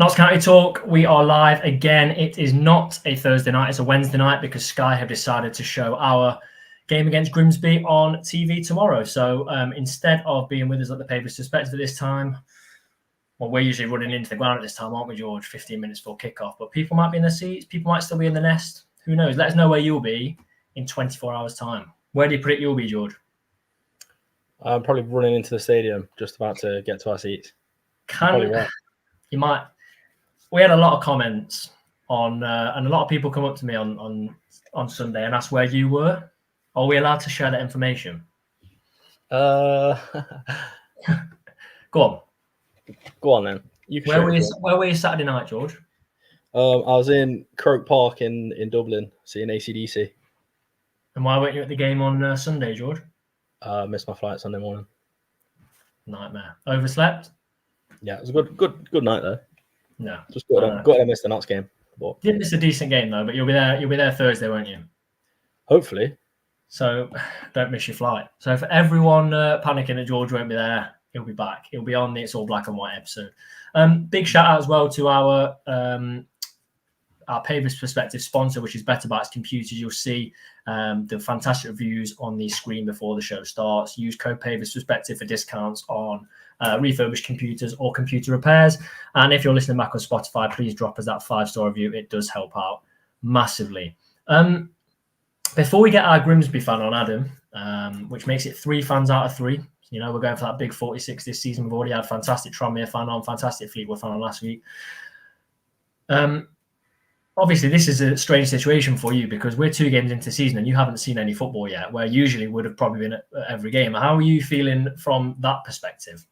Notts County Talk, we are live again. It is not a Thursday night, it's a Wednesday night because Sky have decided to show our game against Grimsby on TV tomorrow. So instead of being with us at the Pavis Perspective at this time, well, we're usually running into the ground at this time, aren't we, George? 15 minutes before kickoff. But people might be in their seats, people might still be in the nest. Who knows? Let us know where you'll be in 24 hours' time. Where do you predict you'll be, George? I'm probably running into the stadium, just about to get to our seats. Right. You might. We had a lot of comments on, and a lot of people come up to me on Sunday and ask where you were. Are we allowed to share that information? Go on. Go on then. Where were you Saturday night, George? I was in Croke Park in Dublin, seeing AC/DC. And why weren't you at the game on Sunday, George? Missed my flight Sunday morning. Nightmare. Overslept? Yeah, it was a good night though. No, just got to miss the Notts game. But didn't miss a decent game though. But you'll be there. You'll be there Thursday, won't you? Hopefully. So don't miss your flight. So for everyone panicking that George won't be there, he'll be back. He'll be on the It's All Black and White episode. Big shout out as well to our Pavis Perspective sponsor, which is Better Bytes Computers. You'll see the fantastic reviews on the screen before the show starts. Use code Pavis Perspective for discounts on refurbished computers or computer repairs. And if you're listening back on Spotify, please drop us that 5-star review. It does help out massively. Before we get our Grimsby fan on, Adam, which makes it 3 fans out of 3. You know, we're going for that big 46 this season. We've already had fantastic Tranmere fan on, fantastic Fleetwood fan on last week. Obviously, this is a strange situation for you because we're 2 games into the season and you haven't seen any football yet, where usually would have probably been at every game. How are you feeling from that perspective?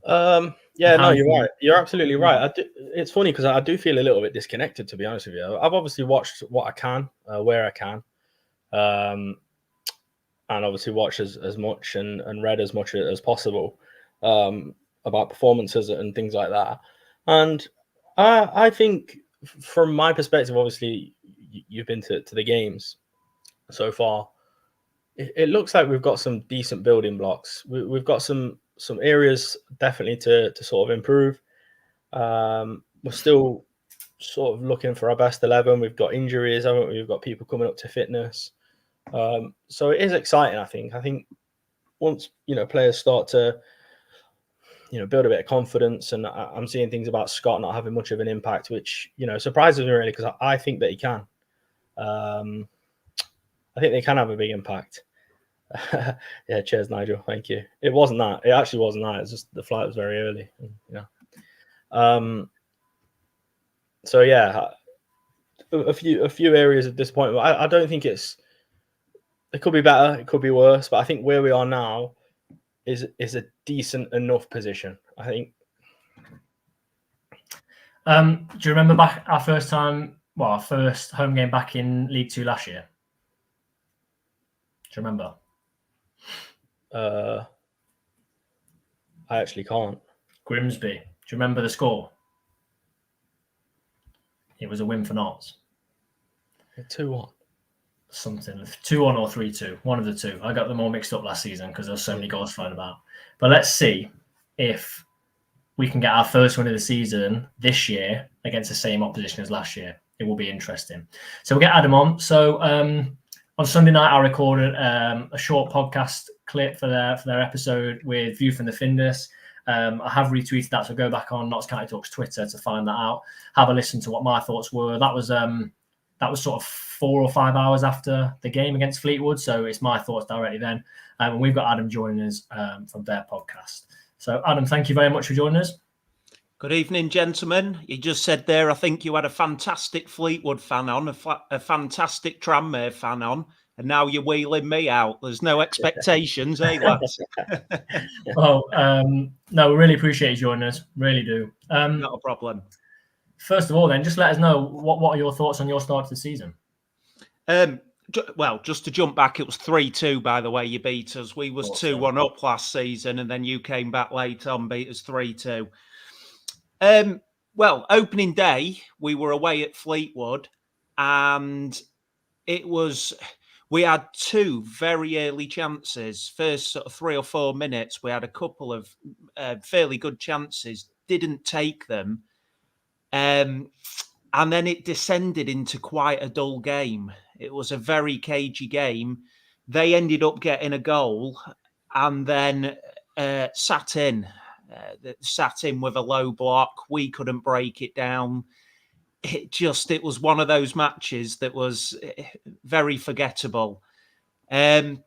No, you're right. You're absolutely right. It's funny because I do feel a little bit disconnected, to be honest with you. I've obviously watched what I can, where I can, and obviously watched as much and read as much as possible about performances and things like that. And I think, from my perspective, obviously you've been to the games so far. It looks like we've got some decent building blocks. We've got some areas definitely to sort of improve. We're still sort of looking for our best 11. We've got injuries, haven't we? We've got people coming up to fitness. So it is exciting, I think. I think once, players start to, build a bit of confidence, and I'm seeing things about Scott not having much of an impact, which, surprises me really, because I think that he can. I think they can have a big impact. Yeah, cheers, Nigel. Thank you. It wasn't that. It actually wasn't that. It's just the flight was very early. So yeah, a few areas of disappointment. I don't think it could be better. It could be worse. But I think where we are now is a decent enough position, I think. Do you remember back our first home game back in League 2 last year? Do you remember? I actually can't. Grimsby. Do you remember the score? It was a win for Notts. 2-1. Something 2-1 or 3-2. One of the two. I got them all mixed up last season because there were so many goals flying about. But let's see if we can get our first win of the season this year against the same opposition as last year. It will be interesting. So we'll get Adam on. So on Sunday night, I recorded a short podcast clip for their episode with View from the Findus. I have retweeted that, so go back on Notts County Talk's Twitter to find that out. Have a listen to what my thoughts were. That was sort of 4 or 5 hours after the game against Fleetwood, so it's my thoughts directly then. And we've got Adam joining us from their podcast. So, Adam, thank you very much for joining us. Good evening, gentlemen. You just said there, I think you had a fantastic Fleetwood fan on, a fantastic Tranmere fan on, and now you're wheeling me out. There's no expectations, eh, lads? No, we really appreciate you joining us. Really do. Not a problem. First of all, then, just let us know what are your thoughts on your start to the season? Well, just to jump back, it was 3-2, by the way, you beat us. We was 2-1 up last season, and then you came back late on, beat us 3-2. Well, opening day, we were away at Fleetwood, and we had 2 very early chances. First sort of 3 or 4 minutes, we had a couple of fairly good chances, didn't take them. And then it descended into quite a dull game. It was a very cagey game. They ended up getting a goal and then sat in with a low block. We couldn't break it down. It was one of those matches that was very forgettable. And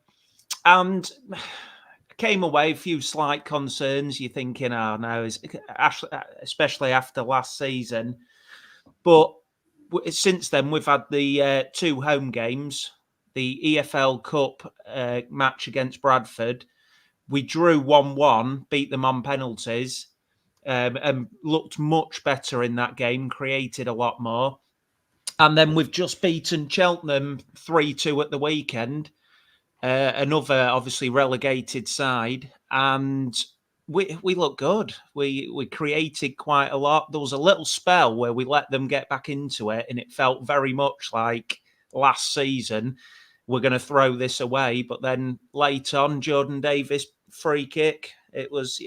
came away a few slight concerns. You're thinking, oh no, especially after last season. But since then, we've had the 2 home games, the EFL Cup match against Bradford. We drew 1-1, beat them on penalties, and looked much better in that game, created a lot more. And then we've just beaten Cheltenham 3-2 at the weekend, another obviously relegated side, and we look good. We created quite a lot. There was a little spell where we let them get back into it, and it felt very much like last season. We're going to throw this away, but then late on, Jordan Davis free kick. It was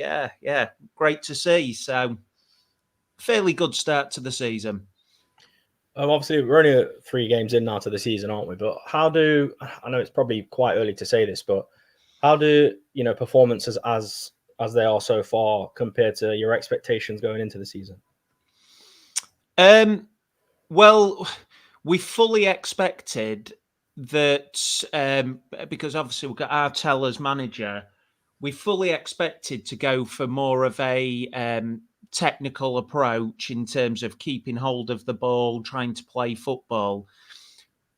great to see. So fairly good start to the season. Obviously, we're only 3 games in now to the season, aren't we? But I know it's probably quite early to say this, but how do performances as they are so far compared to your expectations going into the season? Well, we fully expected that because obviously we've got Artell as manager. We fully expected to go for more of a technical approach in terms of keeping hold of the ball, trying to play football.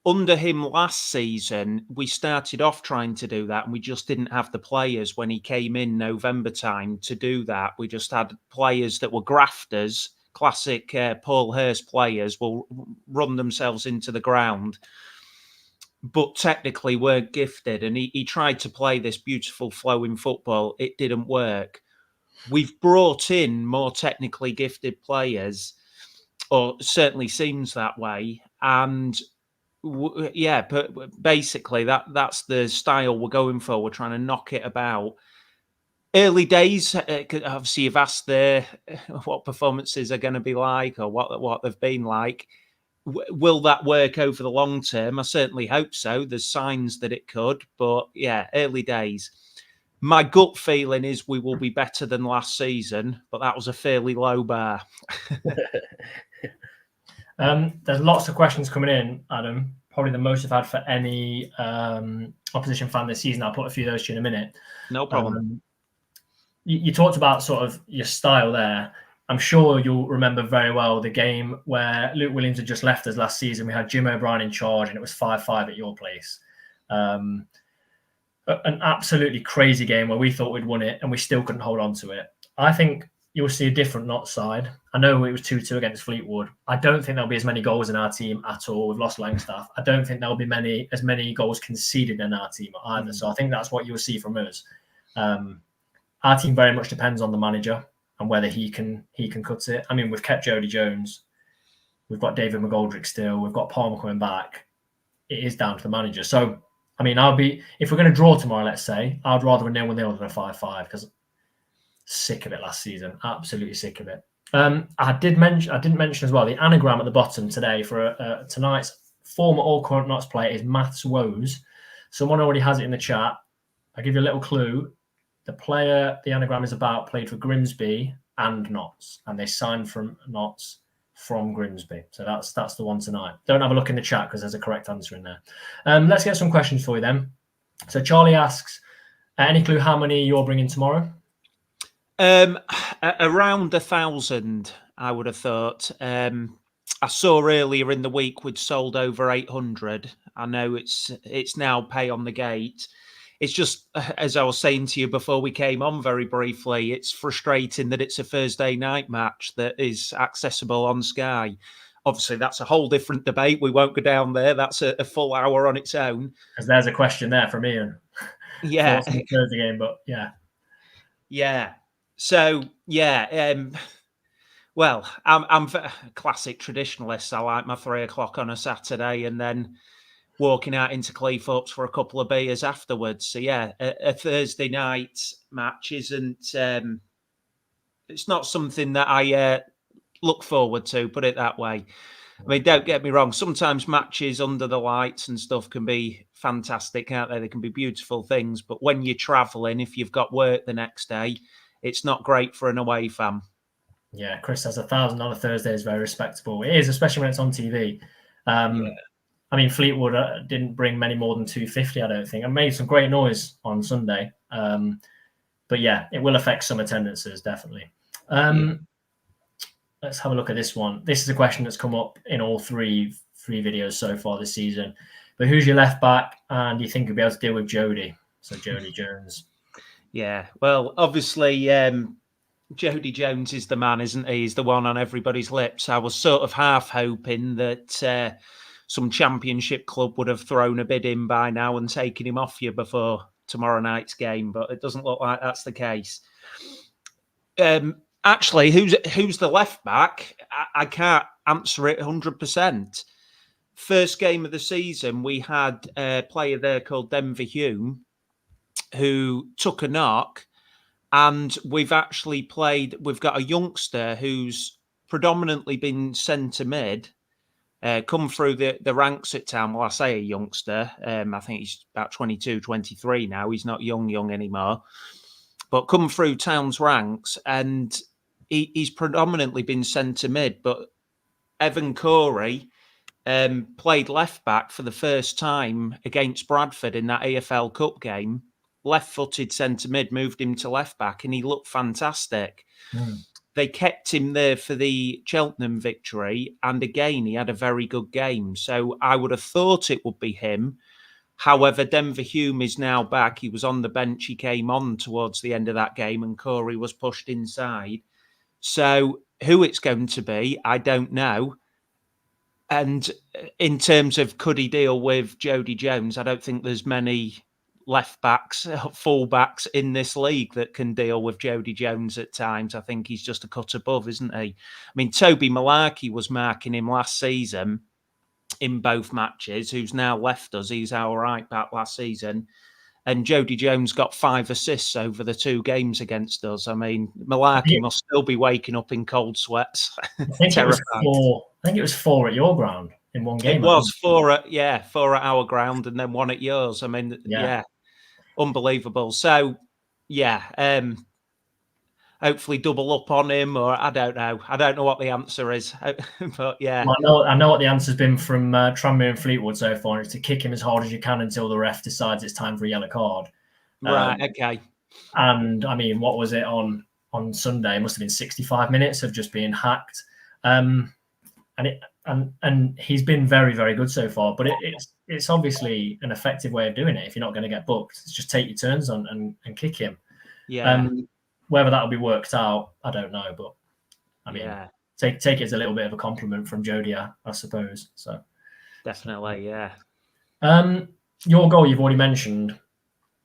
Under him last season, we started off trying to do that, and we just didn't have the players when he came in November time to do that. We just had players that were grafters, classic Paul Hurst players will run themselves into the ground, but technically weren't gifted. And he tried to play this beautiful flowing football. It didn't work. We've brought in more technically gifted players, or certainly seems that way. And but basically that's the style we're going for. We're trying to knock it about. Early days, obviously you've asked there what performances are going to be like or what they've been like. Will that work over the long term? I certainly hope so. There's signs that it could, but early days. My gut feeling is we will be better than last season, but that was a fairly low bar. There's lots of questions coming in, Adam. Probably the most I've had for any opposition fan this season. I'll put a few of those to you in a minute. No problem. You talked about sort of your style there. I'm sure you'll remember very well the game where Luke Williams had just left us last season. We had Jim O'Brien in charge, and it was 5-5 at your place. An absolutely crazy game where we thought we'd won it and we still couldn't hold on to it. I think you'll see a different Notts side. I know it was 2-2 against Fleetwood. I don't think there'll be as many goals in our team at all. We've lost Langstaff. I don't think there'll be as many goals conceded in our team either. So I think that's what you'll see from us. Our team very much depends on the manager and whether he can cut it. I mean, we've kept Jody Jones. We've got David McGoldrick still. We've got Palmer coming back. It is down to the manager. So, I mean, if we're going to draw tomorrow, let's say, I'd rather a 0-0 than a 5-5 because sick of it last season. Absolutely sick of it. I didn't mention as well the anagram at the bottom today for tonight's former All Current Notts player is Maths Woes. Someone already has it in the chat. I'll give you a little clue. The player the anagram is about played for Grimsby and Notts, and they signed from Notts from Grimsby. So that's the one tonight. Don't have a look in the chat because there's a correct answer in there. Let's get some questions for you then. So Charlie asks, any clue how many you're bringing tomorrow? Around 1,000, I would have thought. I saw earlier in the week we'd sold over 800. I know it's now pay on the gate. It's just, as I was saying to you before we came on very briefly, it's frustrating that it's a Thursday night match that is accessible on Sky. Obviously, that's a whole different debate. We won't go down there. That's a full hour on its own. Because there's a question there from Ian. Yeah. For the Thursday game, but yeah. Yeah. So, well, I'm a classic traditionalist. I like my 3 o'clock on a Saturday and then walking out into Cleethorpes for a couple of beers afterwards. So, a Thursday night match isn't... it's not something that I look forward to, put it that way. I mean, don't get me wrong, sometimes matches under the lights and stuff can be fantastic, can't they? They can be beautiful things, but when you're travelling, if you've got work the next day, it's not great for an away fan. Yeah, Chris says 1,000 on a Thursday is very respectable. It is, especially when it's on TV. I mean, Fleetwood didn't bring many more than 250, I don't think. And made some great noise on Sunday. But yeah, it will affect some attendances, definitely. Let's have a look at this one. This is a question that's come up in all three videos so far this season. But who's your left back, and do you think you'll be able to deal with Jody? So Jody Jones. Yeah, well, obviously, Jody Jones is the man, isn't he? He's the one on everybody's lips. I was sort of half hoping that some championship club would have thrown a bid in by now and taken him off you before tomorrow night's game, but it doesn't look like that's the case. Actually, who's the left back? I can't answer it 100%. First game of the season, we had a player there called Denver Hume who took a knock, and we've got a youngster who's predominantly been centre mid, come through the ranks at town. Well, I say a youngster. I think he's about 22, 23 now. He's not young anymore. But come through town's ranks, and he's predominantly been centre mid. But Evan Corey played left back for the first time against Bradford in that AFL Cup game. Left-footed centre mid, moved him to left back, and he looked fantastic. They kept him there for the Cheltenham victory, and again, he had a very good game. So I would have thought it would be him. However, Denver Hume is now back. He was on the bench. He came on towards the end of that game, and Corey was pushed inside. So who it's going to be, I don't know. And in terms of could he deal with Jody Jones, I don't think there's many left backs, full backs in this league that can deal with Jody Jones at times. I think he's just a cut above, isn't he? I mean, Toby Malarkey was marking him last season in both matches, who's now left us. He's our right back last season. And Jody Jones got 5 assists over the 2 games against us. I mean, Malarkey must still be waking up in cold sweats. I think it was 4 at your ground in one game. It was 4 at our ground and then 1 at yours. I mean, yeah. Unbelievable. So, hopefully double up on him, or I don't know. I don't know what the answer is, but yeah. Well, I know what the answer's been from Tranmere and Fleetwood so far. It's to kick him as hard as you can until the ref decides it's time for a yellow card. Right. Okay. And I mean, what was it on Sunday? It must have been 65 minutes of just being hacked. And he's been very, very good so far. But it's obviously an effective way of doing it. If you're not going to get booked, it's just take your turns on and kick him. Yeah. Whether that'll be worked out, I don't know. But I mean, take it as a little bit of a compliment from Jody, I suppose. So definitely, yeah. Your goal you've already mentioned,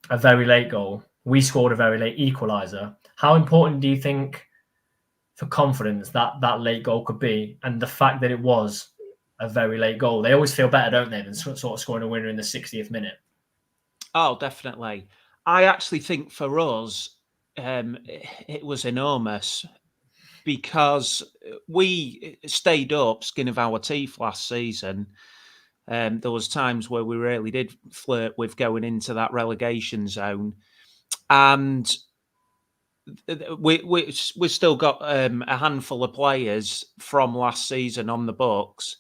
a very late goal. We scored a very late equaliser. How important do you think for confidence that late goal could be, and the fact that it was a very late goal? They always feel better, don't they, than sort of scoring a winner in the 60th minute? Oh, definitely. I actually think for us, it was enormous because we stayed up skin of our teeth last season. There was times where we really did flirt with going into that relegation zone, and we still got a handful of players from last season on the books.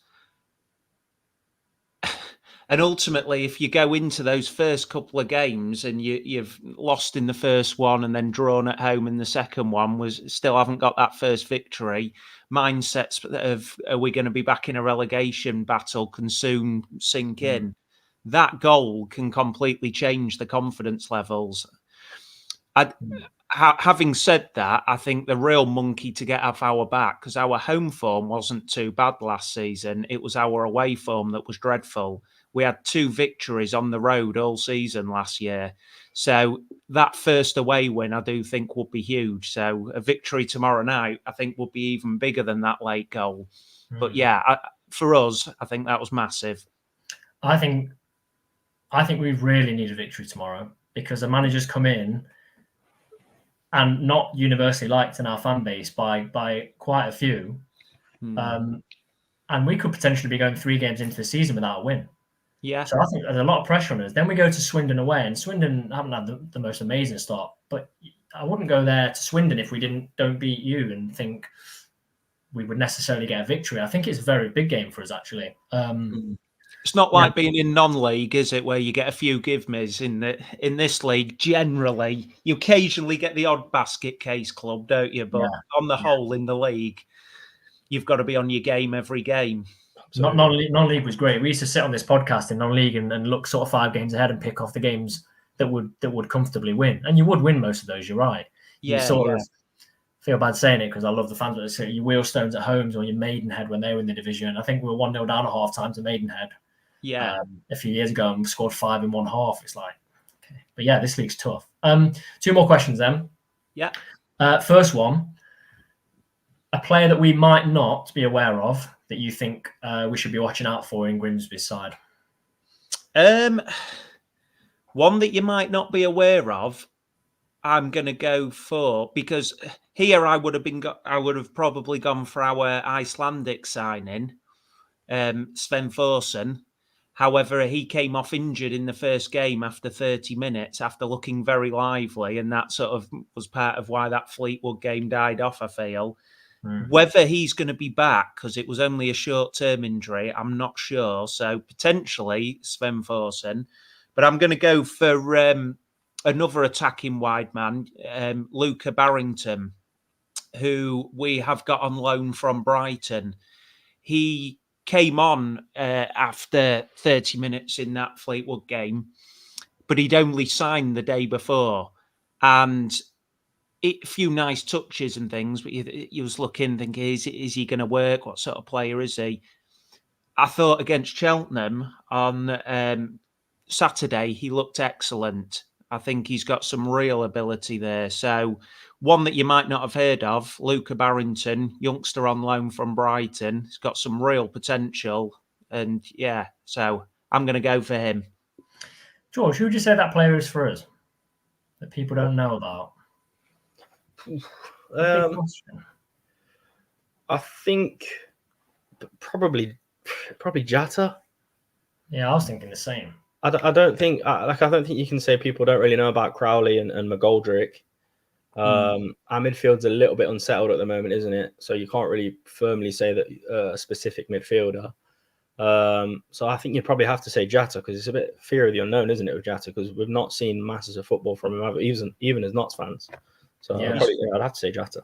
And ultimately, if you go into those first couple of games and you've lost in the first one and then drawn at home in the second one, still haven't got that first victory, mindsets of are we going to be back in a relegation battle can soon sink in. That goal can completely change the confidence levels. Having said that, I think the real monkey to get off our back, because our home form wasn't too bad last season, it was our away form that was dreadful. We had 2 victories on the road all season last year. So that first away win, I do think, would be huge. So a victory tomorrow night, I think, would be even bigger than that late goal. But yeah, for us, I think that was massive. I think we really need a victory tomorrow, because the managers come in and not universally liked in our fan base by quite a few. And we could potentially be going 3 games into the season without a win. Yeah. So I think there's a lot of pressure on us. Then we go to Swindon away, and Swindon haven't had the most amazing start. But I wouldn't go there to Swindon if we don't beat you and think we would necessarily get a victory. I think it's a very big game for us, actually. It's not like being in non-league, is it, where you get a few give-me's in this league. Generally, you occasionally get the odd basket case club, don't you? But on the whole, in the league, you've got to be on your game every game. Non-league was great. We used to sit on this podcast in non-league and look sort of 5 games ahead and pick off the games that would comfortably win. And you would win most of those, you're right. You sort of feel bad saying it because I love the fans that say your Wheelstones at Homes or your Maidenhead when they were in the division. I think we were 1-0 down at half time to Maidenhead a few years ago and we scored 5 in one half. It's like, okay. But yeah, this league's tough. 2 more questions then. Yeah. First one, a player that we might not be aware of that you think we should be watching out for in Grimsby's side? One that you might not be aware of, I'm going to go for, because here I would have probably gone for our Icelandic signing, Sven Thorsen. However, he came off injured in the first game after 30 minutes after looking very lively, and that sort of was part of why that Fleetwood game died off, I feel. Whether he's going to be back, because it was only a short-term injury, I'm not sure. So potentially Sven Thorsen. But I'm going to go for another attacking wide man, Luca Barrington, who we have got on loan from Brighton. He came on after 30 minutes in that Fleetwood game, but he'd only signed the day before. And a few nice touches and things, but you was looking, thinking, is he going to work? What sort of player is he? I thought against Cheltenham on Saturday, he looked excellent. I think he's got some real ability there. So one that you might not have heard of, Luca Barrington, youngster on loan from Brighton. He's got some real potential. And yeah, so I'm going to go for him. George, who would you say that player is for us that people don't know about? I think probably Jatta. Yeah, I was thinking the same. I don't think you can say people don't really know about Crowley and McGoldrick. Our midfield's a little bit unsettled at the moment, isn't it? So you can't really firmly say that a specific midfielder. So I think you probably have to say Jatta because it's a bit fear of the unknown, isn't it, with Jatta? Because we've not seen masses of football from him, even as Notts fans. So I'd have to say Jatta.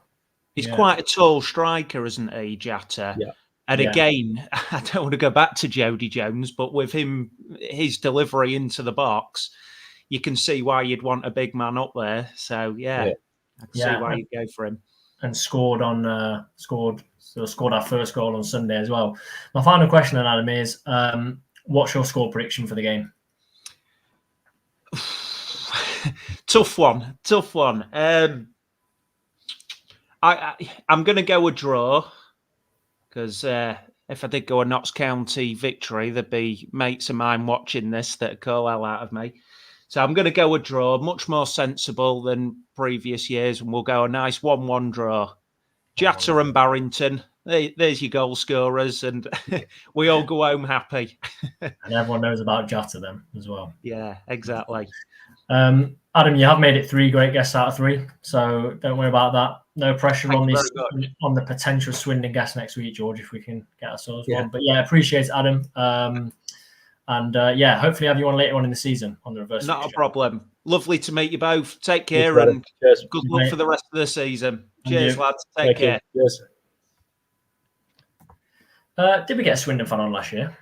He's quite a tall striker, isn't he, Jatta? Yeah. And again, I don't want to go back to Jody Jones, but with his delivery into the box, you can see why you'd want a big man up there. So I can see why you'd go for him. And scored our first goal on Sunday as well. My final question, Adam, is what's your score prediction for the game? Tough one. I'm going to go a draw because if I did go a Notts County victory, there'd be mates of mine watching this that'd call hell out of me. So I'm going to go a draw, much more sensible than previous years, and we'll go a nice 1-1 draw. Jatta and Barrington, there's your goal scorers, and we all go home happy. And everyone knows about Jatta then as well. Yeah, exactly. Adam, you have made it 3 great guests out of 3, so don't worry about that. No pressure on the potential Swindon guest next week, George, if we can get ourselves one. But appreciate it, Adam. And hopefully have you on later on in the season on the reverse. Not a problem. Lovely to meet you both. Take care and good luck for the rest of the season. Cheers, lads. Take care. Cheers. Did we get a Swindon fan on last year?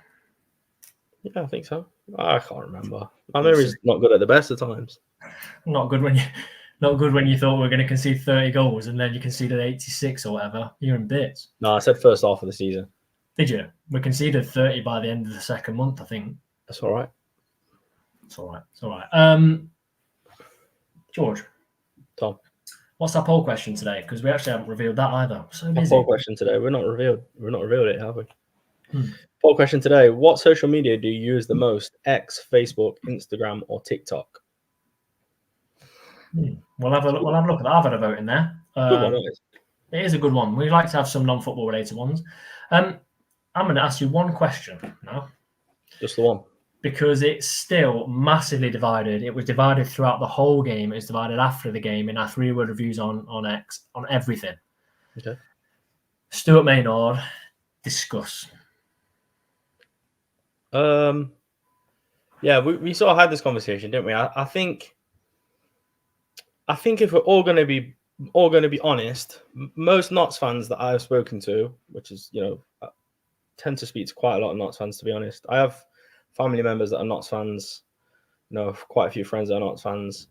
Yeah, I think so. I can't remember. I know he's not good at the best of times. Not good when you thought we were going to concede 30 goals and then you conceded 86 or whatever. You're in bits. No, I said first half of the season. Did you? We conceded 30 by the end of the second month, I think. That's all right. It's all right. George. Tom. What's our poll question today? Because we actually haven't revealed that either. So busy. Poll question today. We've not revealed it, have we? Poll question today. What social media do you use the most? X, Facebook, Instagram, or TikTok? We'll have a look at that. I've had a vote in there. Good one, It is a good one. We like to have some non-football related ones. I'm going to ask you one question now. Just the one. Because it's still massively divided. It was divided throughout the whole game. It's divided after the game in our 3-word reviews on X, on everything. Okay. Stuart Maynard, discuss. Yeah, we sort of had this conversation, didn't we? I think if we're all going to be honest, most Notts fans that I've spoken to, which is, I tend to speak to quite a lot of Notts fans, to be honest. I have family members that are Notts fans, quite a few friends that are Notts fans.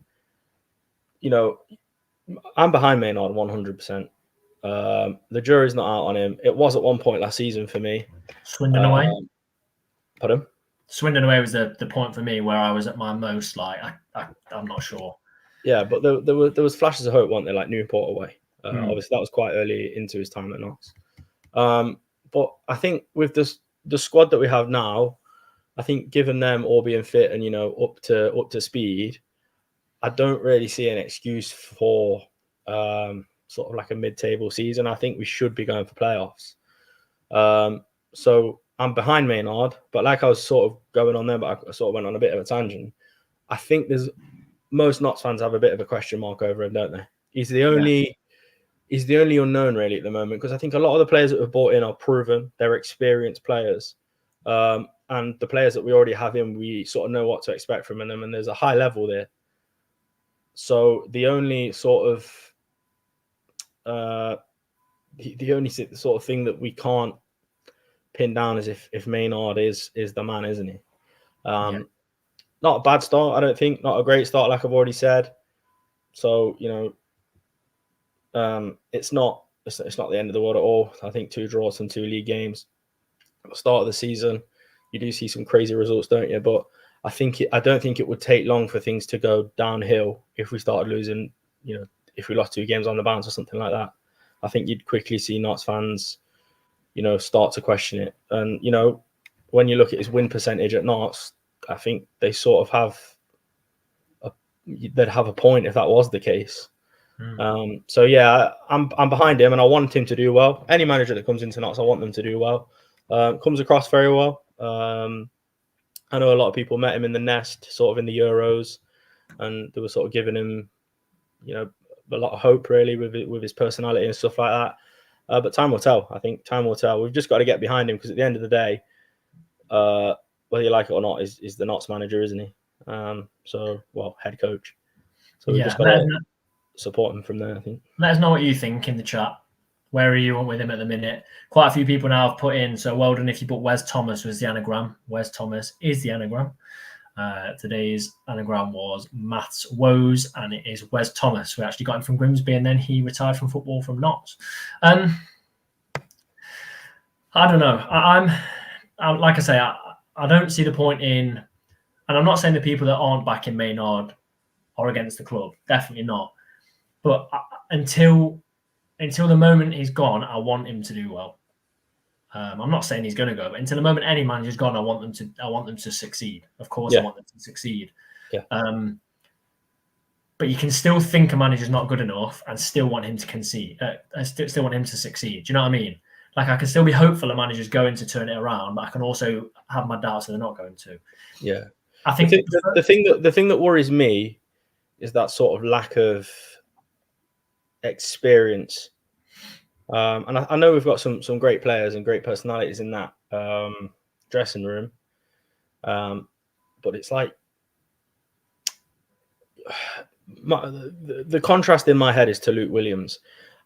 I'm behind Maynard 100%. The jury's not out on him. It was at one point last season for me. Swindon away? Pardon? Swindon away was the point for me where I was at my most, I'm not sure. Yeah, but there was flashes of hope, weren't there, like Newport away. Obviously, that was quite early into his time at Notts. But I think with the squad that we have now, I think given them all being fit and up to speed, I don't really see an excuse for sort of like a mid-table season. I think we should be going for playoffs. So I'm behind Maynard, but like I was sort of going on there, but I sort of went on a bit of a tangent. I think most Notts fans have a bit of a question mark over him, don't they? He's the only unknown really at the moment, because I think a lot of the players that we've brought in are proven. They're experienced players. And the players that we already have in, we sort of know what to expect from them, and there's a high level there. So the only sort of the only sort of thing that we can't pin down is if Maynard is the man, isn't he? Not a bad start, I don't think. Not a great start, like I've already said. So it's not the end of the world at all. I think 2 draws from 2 league games at the start of the season. You do see some crazy results, don't you? But I don't think it would take long for things to go downhill if we started losing. If we lost 2 games on the bounce or something like that. I think you'd quickly see Notts fans, start to question it. And when you look at his win percentage at Notts, I think they sort of they'd have a point if that was the case. So yeah, I'm behind him, and I want him to do well. Any manager that comes into Notts, I want them to do well. Comes across very well. I know a lot of people met him in the Nest, sort of in the Euros, and they were sort of giving him, a lot of hope really with his personality and stuff like that. But time will tell. I think time will tell. We've just got to get behind him, because at the end of the day, whether you like it or not, is the Notts manager, isn't he? Head coach. So we've just got to support him from there, I think. Let us know what you think in the chat. Where are you with him at the minute? Quite a few people now have put in, so well done if you put Wes Thomas was the anagram. Wes Thomas is the anagram. Today's anagram was Maths Woes, and it is Wes Thomas. We actually got him from Grimsby, and then he retired from football from Notts. I don't know. I'm like I say, I don't see the point in, and I'm not saying the people that aren't backing Maynard are against the club. Definitely not. But until the moment he's gone, I want him to do well. I'm not saying he's going to go, but until the moment any manager's gone, I want them to succeed. Of course, I want them to succeed. Yeah. But you can still think a manager's not good enough and still want him to concede. I still want him to succeed. Do you know what I mean? Like, I can still be hopeful a manager's going to turn it around, but I can also have my doubts that they're not going to. Yeah. I think the thing that worries me is that sort of lack of experience. And I know we've got some great players and great personalities in that dressing room. But it's like the contrast in my head is to Luke Williams.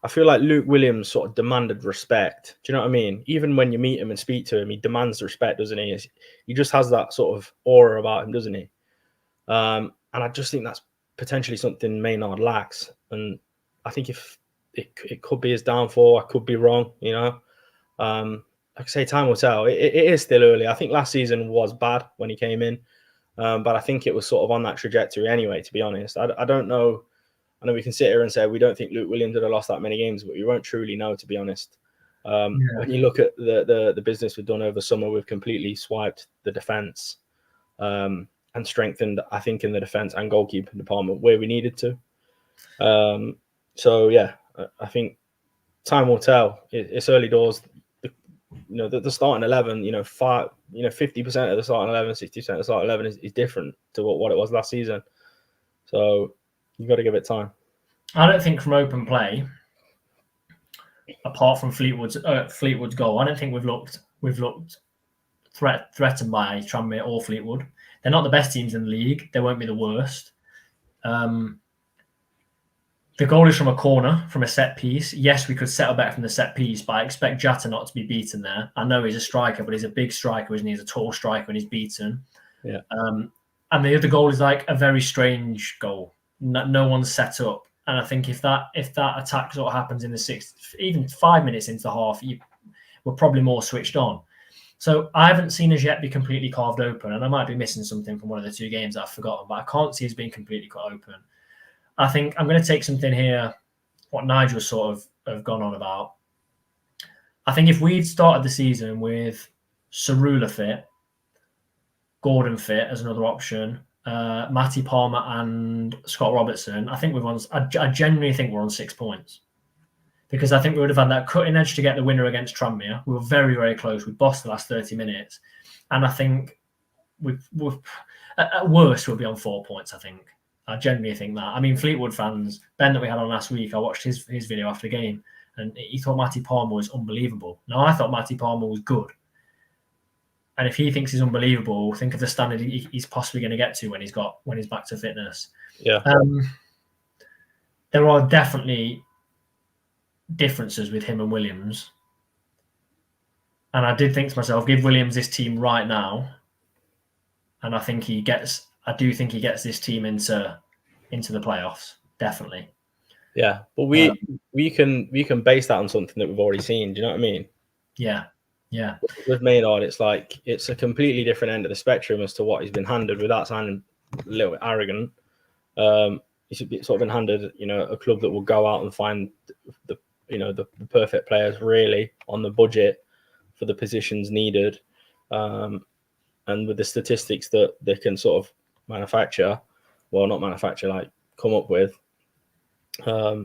I feel like Luke Williams sort of demanded respect. Do you know what I mean? Even when you meet him and speak to him, he demands respect, doesn't he? He just has that sort of aura about him, doesn't he? And I just think that's potentially something Maynard lacks. And I think if it could be his downfall, I could be wrong, like I say, time will tell. It is still early. I think last season was bad when he came in, but I think it was sort of on that trajectory anyway, to be honest. I don't know. I know we can sit here and say we don't think Luke Williams would have lost that many games, but we won't truly know, to be honest. When you look at the business we've done over summer, we've completely swiped the defence and strengthened, I think, in the defence and goalkeeping department where we needed to. So, yeah, I think time will tell. It's early doors. The starting 11, 50% of the starting 11, 60% of the starting 11 is different to what it was last season. So you've got to give it time. I don't think from open play, apart from Fleetwood's goal, I don't think we've looked threatened by Tranmere or Fleetwood. They're not the best teams in the league. They won't be the worst. The goal is from a corner, from a set piece. Yes, we could settle better from the set piece, but I expect Jatta not to be beaten there. I know he's a striker, but he's a big striker, isn't he? He's a tall striker and he's beaten. Yeah. And the other goal is like a very strange goal. No one's set up. And I think if that attack sort of happens in the sixth, even 5 minutes into the half, we're probably more switched on. So I haven't seen us yet be completely carved open, and I might be missing something from one of the 2 games that I've forgotten, but I can't see us being completely cut open. I think I'm going to take something here, what Nigel sort of have gone on about. I think if we'd started the season with Cerula fit, Gordon fit as another option, Matty Palmer and Scott Robertson, I genuinely think we're on 6 points. Because I think we would have had that cutting edge to get the winner against Tranmere. We were very, very close. We bossed the last 30 minutes. And I think we've at worst, we'll be on 4 points, I think. I genuinely think that. I mean, Fleetwood fans, Ben that we had on last week, I watched his video after the game, and he thought Matty Palmer was unbelievable. Now, I thought Matty Palmer was good. And if he thinks he's unbelievable, think of the standard he's possibly going to get to when he's back to fitness. Yeah. There are definitely differences with him and Williams. And I did think to myself, give Williams this team right now. And I do think he gets this team into the playoffs. Definitely. Yeah. But we can base that on something that we've already seen. Do you know what I mean? Yeah. Yeah. With Maynard, it's a completely different end of the spectrum as to what he's been handed without sounding a little bit arrogant. He's sort of been handed, a club that will go out and find the perfect players really on the budget for the positions needed, and with the statistics that they can sort of come up with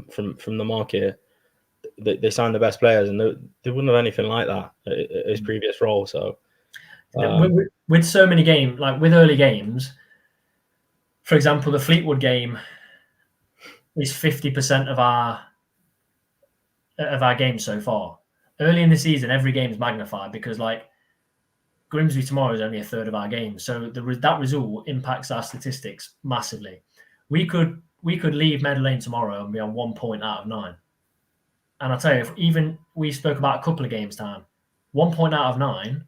from the market. They signed the best players, and they wouldn't have anything like that at his previous role. So with so many games, like with early games, for example, the Fleetwood game is 50% of our games so far. Early in the season, every game is magnified because like Grimsby tomorrow is only a third of our games. So that result impacts our statistics massively. We could leave Meadow Lane tomorrow and be on 1 point out of 9. And I'll tell you, if even we spoke about a couple of games time, 1 point out of 9,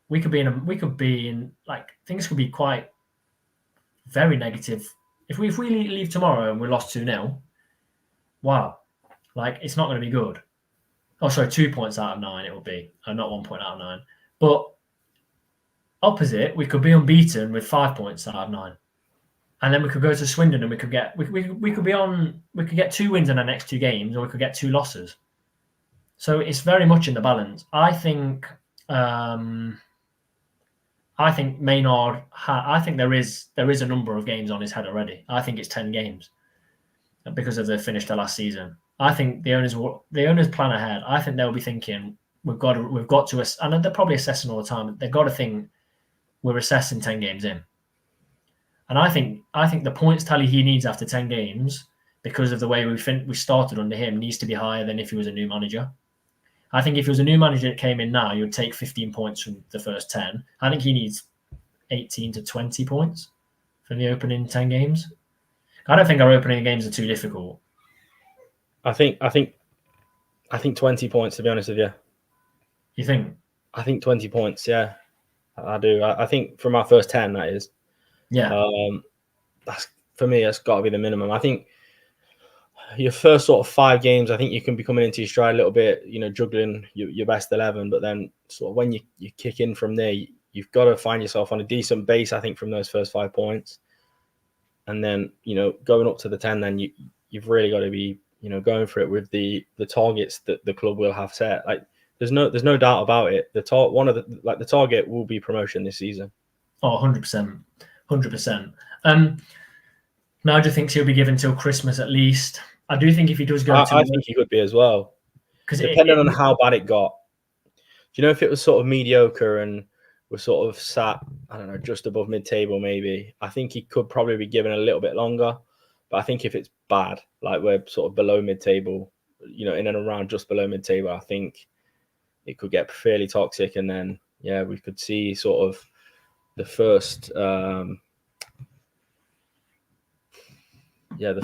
we could be in like things could be quite very negative. If we leave tomorrow and we lost 2-0, wow. Like, it's not going to be good. Oh, sorry, 2 points out of 9 it will be. Not 1 point out of 9. But opposite, we could be unbeaten with 5 points out of 9. And then we could go to Swindon and we could get 2 wins in our next 2 games, or we could get 2 losses. So it's very much in the balance. I think Maynard. I think there is a number of games on his head already. I think it's 10 games because of the finish to last season. I think the owners plan ahead. I think they'll be thinking we've got to, and they're probably assessing all the time. They've got to think we're assessing 10 games in. And I think the points tally he needs after 10 games, because of the way we started under him, needs to be higher than if he was a new manager. I think if he was a new manager that came in now, you would take 15 points from the first 10. I think he needs 18 to 20 points from the opening 10 games. I don't think our opening games are too difficult. I think 20 points, to be honest with you. You think? I think 20 points, yeah. I do. I think from our first 10, that is. Yeah. That's, for me, that's got to be the minimum. I think your first sort of 5 games, I think you can be coming into your stride a little bit, juggling your best 11. But then sort of when you kick in from there, you've got to find yourself on a decent base, I think, from those first 5 points. And then, going up to the 10, then you've really got to be, going for it with the targets that the club will have set. Like, there's no doubt about it. The target will be promotion this season. Oh, 100%. 100%. Nigel thinks he'll be given till Christmas at least. I do think if he does go, I think he could be as well. depending on how bad it got. Do you know if it was sort of mediocre and we're sort of sat, I don't know, just above mid-table maybe, I think he could probably be given a little bit longer. But I think if it's bad, like we're sort of below mid-table, in and around just below mid-table, I think it could get fairly toxic. And then, we could see sort of the first, the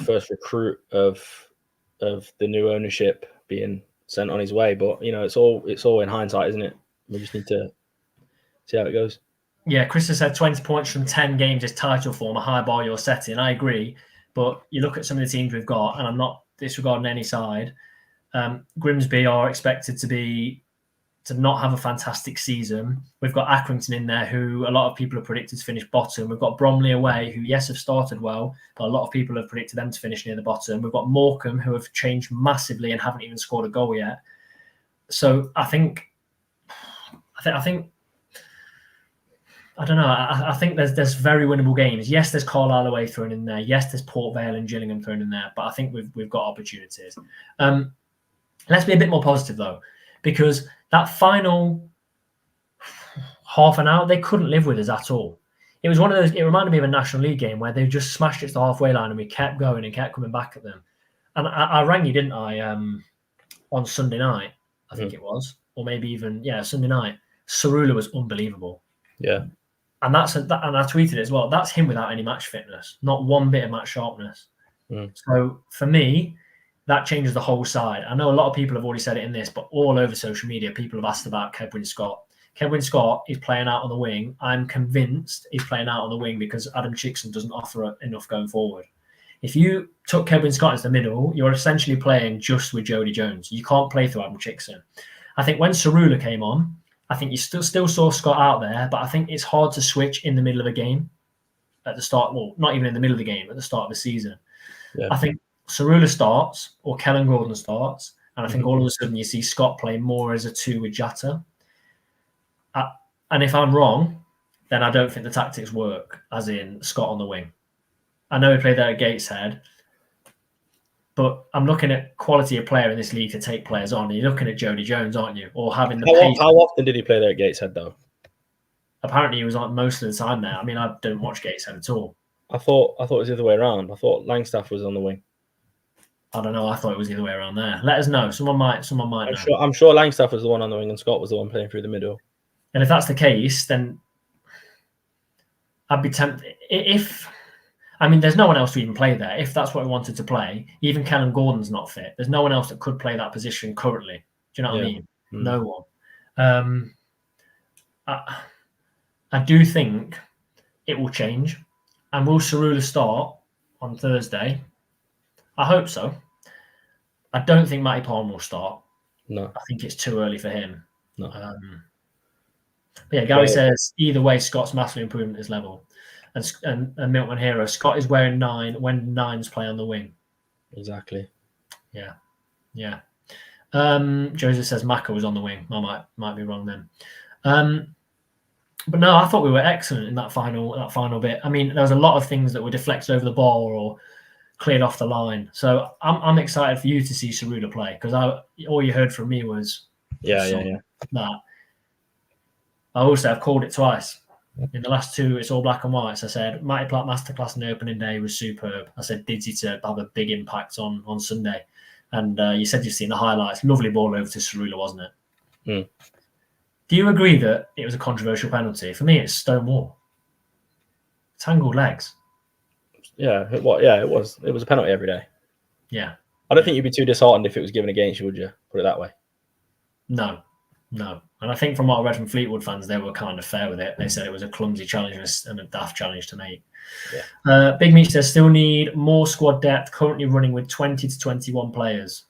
first recruit of the new ownership being sent on his way. But, it's all in hindsight, isn't it? We just need to see how it goes. Yeah, Chris has said 20 points from 10 games is title form, a high bar you're setting. I agree. But you look at some of the teams we've got, and I'm not disregarding any side. Grimsby are expected to not have a fantastic season. We've got Accrington in there, who a lot of people have predicted to finish bottom. We've got Bromley away, who, yes, have started well, but a lot of people have predicted them to finish near the bottom. We've got Morecambe, who have changed massively and haven't even scored a goal yet. So I think I don't know. I think there's very winnable games. Yes, there's Carlisle away thrown in there. Yes, there's Port Vale and Gillingham thrown in there. But I think we've got opportunities. Let's be a bit more positive though, because that final half an hour they couldn't live with us at all. It was one of those. It reminded me of a National League game where they just smashed it to the halfway line and we kept going and kept coming back at them. And I rang you, didn't I? On Sunday night, I think it was, or maybe even Sunday night. Cerula was unbelievable. Yeah. And and I tweeted it as well. That's him without any match fitness, not one bit of match sharpness. So for me, that changes the whole side. I know a lot of people have already said it in this, but all over social media, people have asked about Kedwin Scott. Kedwin Scott is playing out on the wing. I'm convinced he's playing out on the wing because Adam Chickson doesn't offer enough going forward. If you took Kedwin Scott as the middle, you're essentially playing just with Jody Jones. You can't play through Adam Chickson. I think when Cerula came on, I think you still saw Scott out there, but I think it's hard to switch in the middle of a game at the start. Well, not even in the middle of the game, at the start of the season. Yeah. I think Cerula starts or Kellen Gordon starts, and I think all of a sudden you see Scott play more as a 2 with Jatta. And if I'm wrong, then I don't think the tactics work, as in Scott on the wing. I know he played there at Gateshead, but I'm looking at quality of player in this league to take players on. You're looking at Jody Jones, aren't you? Or having the pace. How often did he play there at Gateshead, though? Apparently, he was on most of the time there. I mean, I don't watch Gateshead at all. I thought it was the other way around. I thought Langstaff was on the wing. I don't know. I thought it was the other way around there. Let us know. Someone might know. I'm sure Langstaff was the one on the wing and Scott was the one playing through the middle. And if that's the case, then I'd be tempted. There's no one else to even play there. If that's what we wanted to play, even Kellen Gordon's not fit. There's no one else that could play that position currently. Do you know what I mean? No one. I do think it will change. And will Cerula start on Thursday? I hope so. I don't think Matty Palmer will start. No. I think it's too early for him. No. But Gary says, either way, Scott's massively improving his level. And Milton Hero, Scott is wearing 9 when 9s play on the wing. Exactly. Yeah. Joseph says Maka was on the wing. I might be wrong then. But no, I thought we were excellent in that final bit. I mean, there was a lot of things that were deflected over the ball or cleared off the line. So I'm excited for you to see Cerula play because all you heard from me was that. I also have called it twice. In the last 2, it's all black and white. So I said, Matty Platt masterclass on the opening day was superb. I said, did he to have a big impact on Sunday? And you said you've seen the highlights. Lovely ball over to Cerula, wasn't it? Do you agree that it was a controversial penalty? For me, it's stonewall. Tangled legs. Yeah, it was. It was a penalty every day. Yeah. I don't think you'd be too disheartened if it was given against you, would you? Put it that way. No. And I think from what I read from Fleetwood fans, they were kind of fair with it. They said it was a clumsy challenge and a daft challenge to make. Yeah. Big Meat says, still need more squad depth, currently running with 20 to 21 players.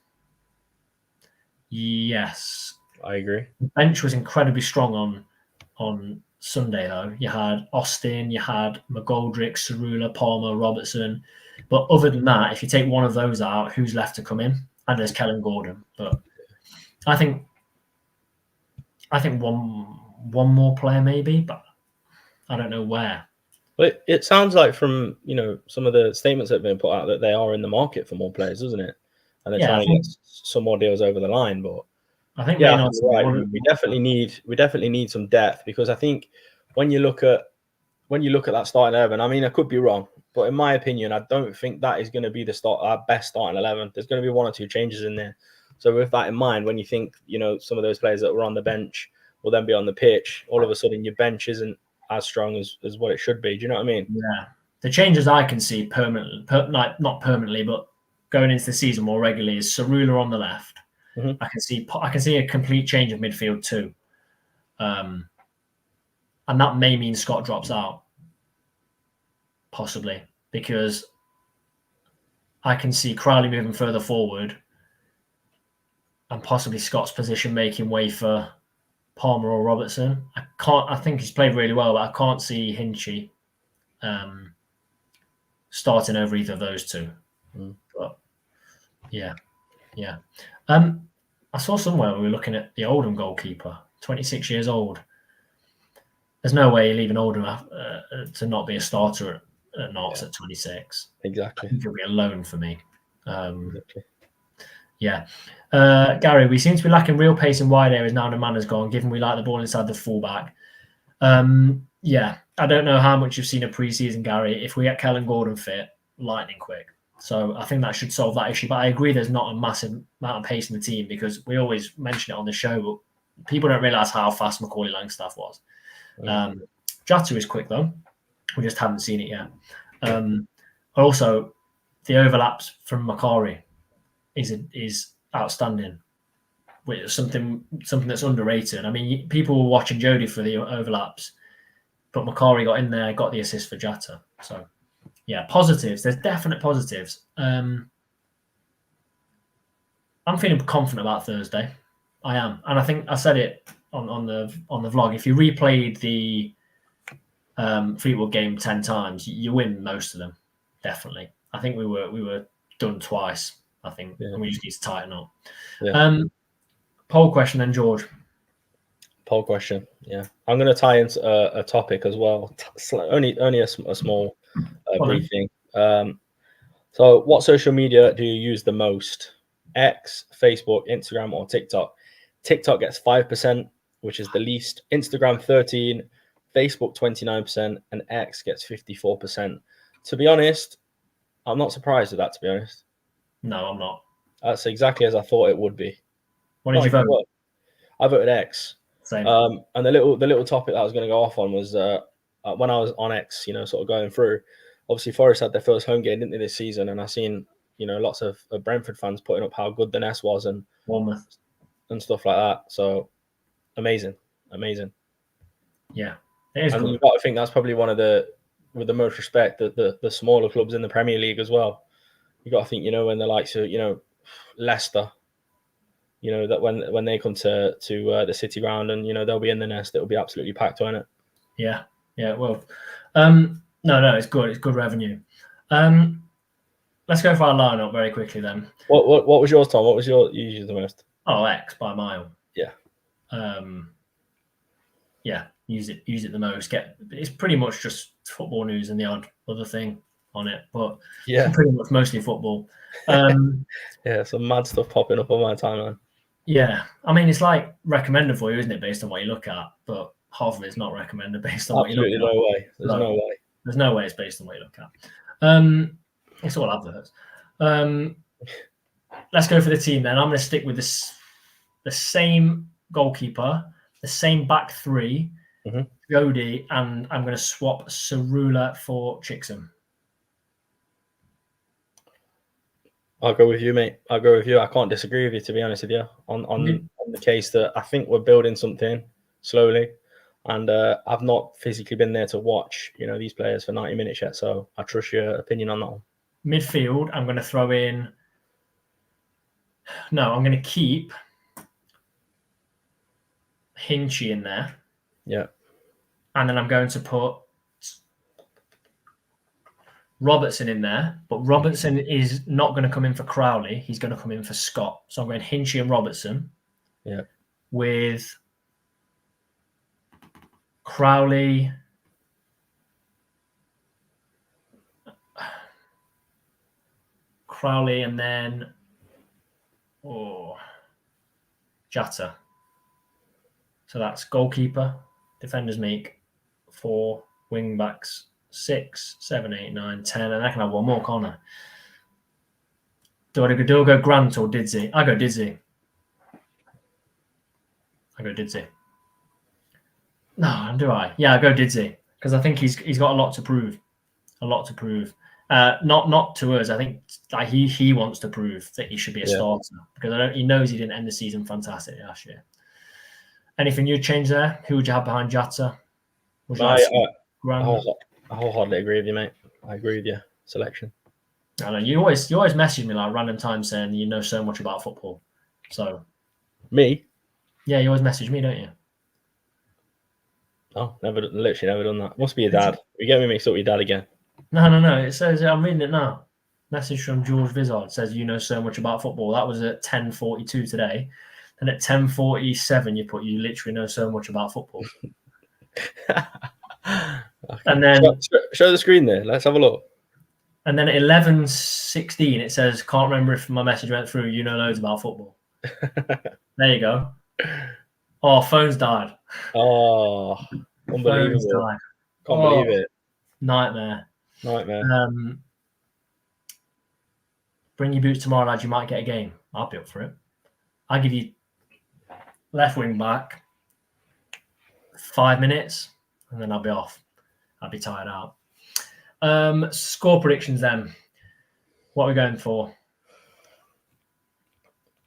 Yes. I agree. The bench was incredibly strong on Sunday, though. You had Austin, you had McGoldrick, Cerula, Palmer, Robertson. But other than that, if you take one of those out, who's left to come in? And there's Kellen Gordon. But I think one more player maybe, but I don't know where. Well, it sounds like from some of the statements that have been put out that they are in the market for more players, doesn't it? and they're trying to get some more deals over the line. But I think yeah, right. We definitely need some depth, because I think when you look at that starting 11, I mean, I could be wrong, but in my opinion, I don't think that is going to be our best starting 11. There's going to be one or two changes in there. So with that in mind, when you think, some of those players that were on the bench will then be on the pitch, all of a sudden your bench isn't as strong as what it should be. Do you know what I mean? Yeah. The changes I can see permanently, not permanently, but going into the season more regularly, is Cerula on the left. Mm-hmm. I can see a complete change of midfield too. And that may mean Scott drops out, possibly, because I can see Crowley moving further forward and possibly Scott's position making way for Palmer or Robertson. I think he's played really well, but I can't see Hinchy starting over either of those two. But yeah. I saw somewhere we were looking at the Oldham goalkeeper, 26 years old. There's no way you're leaving Oldham to not be a starter at Notts at 26. Exactly. I think it'll be a loan for me. Exactly. Yeah. Gary, we seem to be lacking real pace in wide areas now the man has gone, given we like the ball inside the fullback. Yeah, I don't know how much you've seen of pre-season, Gary. If we get Kellen Gordon fit, lightning quick. So I think that should solve that issue. But I agree there's not a massive amount of pace in the team, because we always mention it on the show, but people don't realise how fast Macaulay Langstaff was. Jatu is quick, though. We just haven't seen it yet. Also, the overlaps from Macari is outstanding. Which is something that's underrated. I mean, people were watching Jody for the overlaps, but Macari got in there, got the assist for Jata. So, yeah, positives. There's definite positives. I'm feeling confident about Thursday. I am, and I think I said it on the vlog. If you replayed the Fleetwood game 10 times, you win most of them. Definitely. I think we were done twice. I think, and we just need to tighten up. Yeah. Poll question then, George. Poll question. Yeah, I'm going to tie into a topic as well. Only a small briefing. So, what social media do you use the most? X, Facebook, Instagram, or TikTok? TikTok gets 5%, which is the least. Instagram 13%, Facebook 29%, and X gets 54%. To be honest, I'm not surprised with that. To be honest, no, I'm not. That's exactly as I thought it would be. What did you vote? I voted X. Same. And the little topic that I was going to go off on was when I was on X, sort of going through. Obviously, Forest had their first home game, didn't they, this season? And I seen, lots of Brentford fans putting up how good the Nest was and Bournemouth and stuff like that. So amazing. Yeah, it is. And good. you've got to think that's probably one of with the most respect, the smaller clubs in the Premier League as well. You got to think, when the likes of Leicester, that when they come to the City ground and they'll be in the Nest, it'll be absolutely packed, won't it? Yeah, it will. No, it's good. It's good revenue. Let's go for our lineup very quickly then. What was yours, Tom? What was you used the most? Oh, X by a mile. Yeah. Yeah, use it the most. It's pretty much just football news and the odd other thing on it, but yeah, pretty much mostly football. Yeah, some mad stuff popping up on my timeline. Yeah, I mean, it's like recommended for you, isn't it, based on what you look at? But half of it's not recommended based on what you look at. Absolutely no way. There's no way it's based on what you look at. It's all adverts. Let's go for the team then. I'm going to stick with the same goalkeeper, the same back three, Jody, and I'm going to swap Cerula for Chickson. I'll go with you, mate. I can't disagree with you, to be honest with you, on the case that I think we're building something slowly, and I've not physically been there to watch, these players for 90 minutes yet. So I trust your opinion on that one. Midfield, I'm going to throw in. No, I'm going to keep Hinchy in there. Yeah. And then I'm going to put Robertson in there, but Robertson is not going to come in for Crowley. He's going to come in for Scott. So I'm going Hinchy and Robertson. Yeah. With Crowley. And then Jata. So that's goalkeeper, defenders make 4, wing backs 6, 7, 8, 9, 10, and I can have one more, can't I? Do I go Grant or Didsey? I go Didsey. No, do I? Yeah, I go Didsey because I think he's got a lot to prove. Not to us. I think he wants to prove that he should be a starter because he knows he didn't end the season fantastic last year. Anything you'd change there? Who would you have behind Jata? I wholeheartedly agree with you, mate. I agree with your selection. I know you always message me like random times saying you know so much about football. So me? Yeah, you always message me, don't you? Oh, literally never done that. Must be your dad. You get me mixed up with your dad again. No. It says I'm reading it now. Message from George Vizard says you know so much about football. That was at 10:42 today, and at 10:47 you put you literally know so much about football. Okay. And then show the screen there. Let's have a look. And then at 11:16 it says can't remember if my message went through. You know loads about football. There you go. Oh, phone's died. Oh, unbelievable! Can't believe it. Nightmare. Bring your boots tomorrow, lad. You might get a game. I'll be up for it. I'll give you left wing back 5 minutes, and then I'll be off. I'll be tired out. Score predictions then. What are we going for?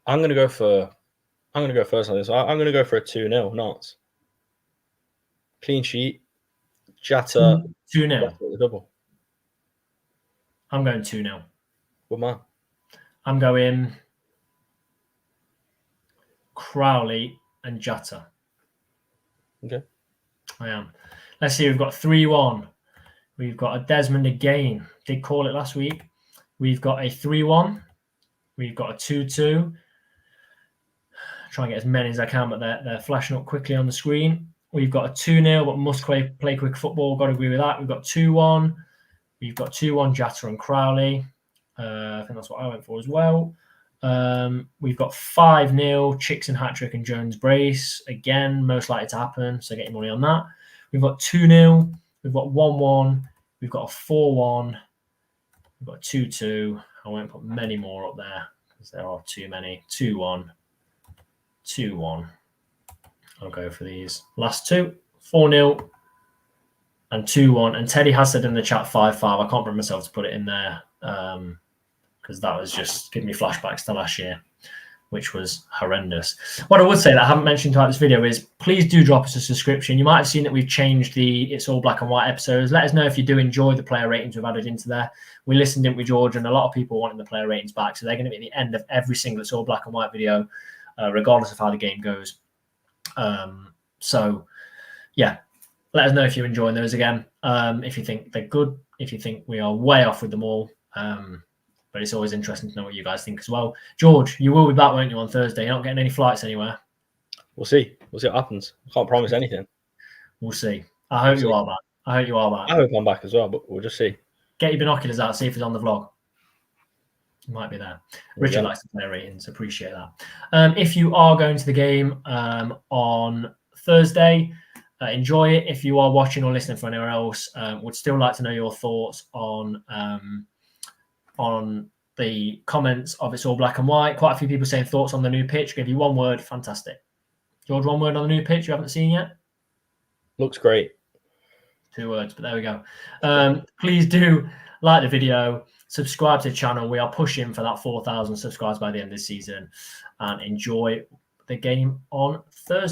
I'm going to go first on this. I'm going to go for a 2-0 Knots. Clean sheet. Jata 2-0. Double. I'm going 2-0. Good man. I'm going Crowley and Jata. Okay. I am. Let's see. We've got 3-1. We've got a Desmond again. Did call it last week. We've got a 3-1. We've got a 2-2. Try and get as many as I can, but they're flashing up quickly on the screen. We've got a 2-0, but must play quick football. Got to agree with that. We've got 2-1. We've got 2-1 Jata and Crowley. I think that's what I went for as well. We've got 5-0 Chicks and hat-trick and Jones brace. Again, most likely to happen, so get your money on that. We've got 2-0. We've got 1-1. We've got a 4-1. We've got 2-2. I won't put many more up there because there are too many. 2-1. 2-1. I'll go for these last two. 4-0 and 2-1. And Teddy has said in the chat 5-5. I can't bring myself to put it in there because that was just giving me flashbacks to last year, which was horrendous. What I would say that I haven't mentioned throughout this video is please do drop us a subscription. You might have seen that we've changed the It's All Black and White episodes. Let us know if you do enjoy the player ratings we've added into there. We listened, didn't we, George? And a lot of people wanting the player ratings back. So they're going to be at the end of every single It's All Black and White video, regardless of how the game goes. So, yeah, let us know if you're enjoying those again. If you think they're good, if you think we are way off with them all. But it's always interesting to know what you guys think as well. George, you will be back, won't you, on Thursday? You're not getting any flights anywhere. We'll see. We'll see what happens. I can't promise anything. We'll see. I hope you are back. I hope I'm back as well, but we'll just see. Get your binoculars out, see if it's on the vlog. It might be there. Richard likes the player ratings. Appreciate that. If you are going to the game on Thursday, enjoy it. If you are watching or listening from anywhere else, would still like to know your thoughts on the comments of It's All Black and White. Quite a few people saying thoughts on the new pitch. Give you one word. Fantastic. George, one word on the new pitch you haven't seen yet? Looks great. 2 words, but there we go. Please do like the video, subscribe to the channel. We are pushing for that 4,000 subscribers by the end of the season, and enjoy the game on Thursday.